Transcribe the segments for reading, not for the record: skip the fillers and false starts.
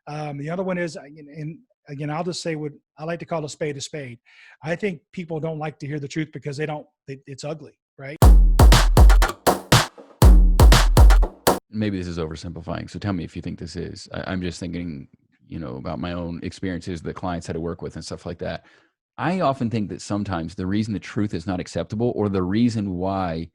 The other one is, and again, I'll just say what I like to call a spade a spade. I think people don't like to hear the truth because it's ugly, right? Maybe this is oversimplifying. So tell me if you think this is. I'm just thinking, about my own experiences, the clients had to work with and stuff like that. I often think that sometimes the reason the truth is not acceptable, or the reason why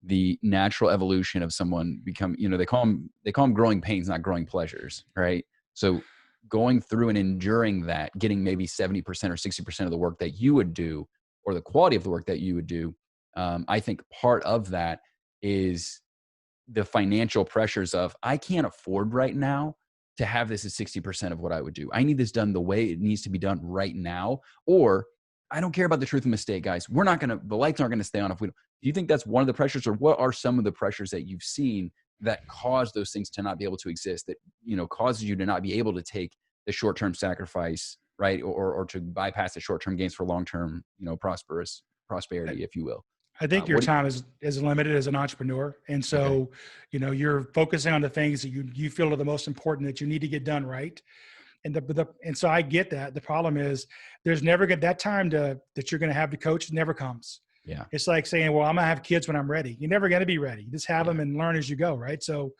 the natural evolution of someone become, they call them growing pains, not growing pleasures, right? So going through and enduring that, getting maybe 70% or 60% of the work that you would do, or the quality of the work that you would do, I think part of that is the financial pressures of, I can't afford right now to have this as 60% of what I would do. I need this done the way it needs to be done right now. Or I don't care about the truth and mistake, guys. The lights aren't going to stay on if we don't. Do you think that's one of the pressures, or what are some of the pressures that you've seen that cause those things to not be able to exist, that, causes you to not be able to take the short-term sacrifice, right? Or to bypass the short-term gains for long-term, prosperity, if you will. I think your time is limited as an entrepreneur. And Okay. so, you're focusing on the things that you feel are the most important that you need to get done right. And so I get that. The problem is there's never that time that you're going to have to coach never comes. Yeah. It's like saying, well, I'm going to have kids when I'm ready. You're never going to be ready. You just have Yeah. them and learn as you go. Right. So,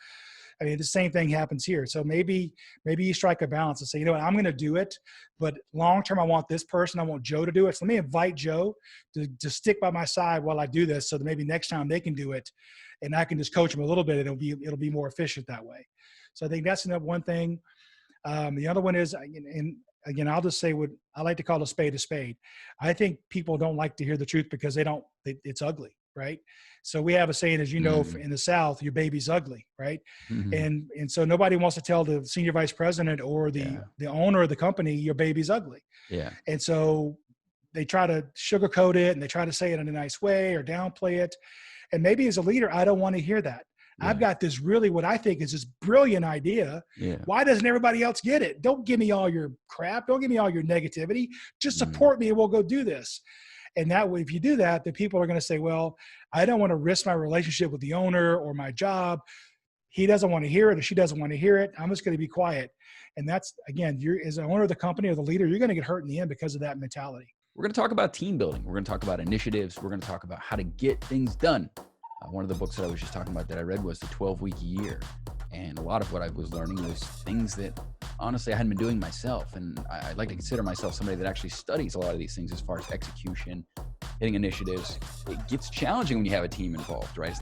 I mean, the same thing happens here. So maybe you strike a balance and say, you know what, I'm going to do it, but long-term, I want this person. I want Joe to do it. So let me invite Joe to stick by my side while I do this, so that maybe next time they can do it, and I can just coach them a little bit. It'll be more efficient that way. So I think that's one thing. The other one is, and again, I'll just say what I like to call a spade a spade. I think people don't like to hear the truth because it's ugly, right? So we have a saying, as you know, in the South, your baby's ugly, right? Mm-hmm. And so nobody wants to tell the senior vice president or the owner of the company, your baby's ugly. Yeah. And so they try to sugarcoat it, and they try to say it in a nice way or downplay it. And maybe as a leader, I don't want to hear that. Yeah. I've got this what I think is this brilliant idea. Yeah. Why doesn't everybody else get it? Don't give me all your crap. Don't give me all your negativity. Just support me and we'll go do this. And that way, if you do that, the people are going to say, well, I don't want to risk my relationship with the owner or my job. He doesn't want to hear it, or she doesn't want to hear it. I'm just going to be quiet. And that's, again, as an owner of the company or the leader, you're going to get hurt in the end because of that mentality. We're going to talk about team building. We're going to talk about initiatives. We're going to talk about how to get things done. One of the books that I was just talking about that I read was The 12-Week Year. And a lot of what I was learning was things that honestly I hadn't been doing myself. And I'd like to consider myself somebody that actually studies a lot of these things as far as execution, hitting initiatives. It gets challenging when you have a team involved, right?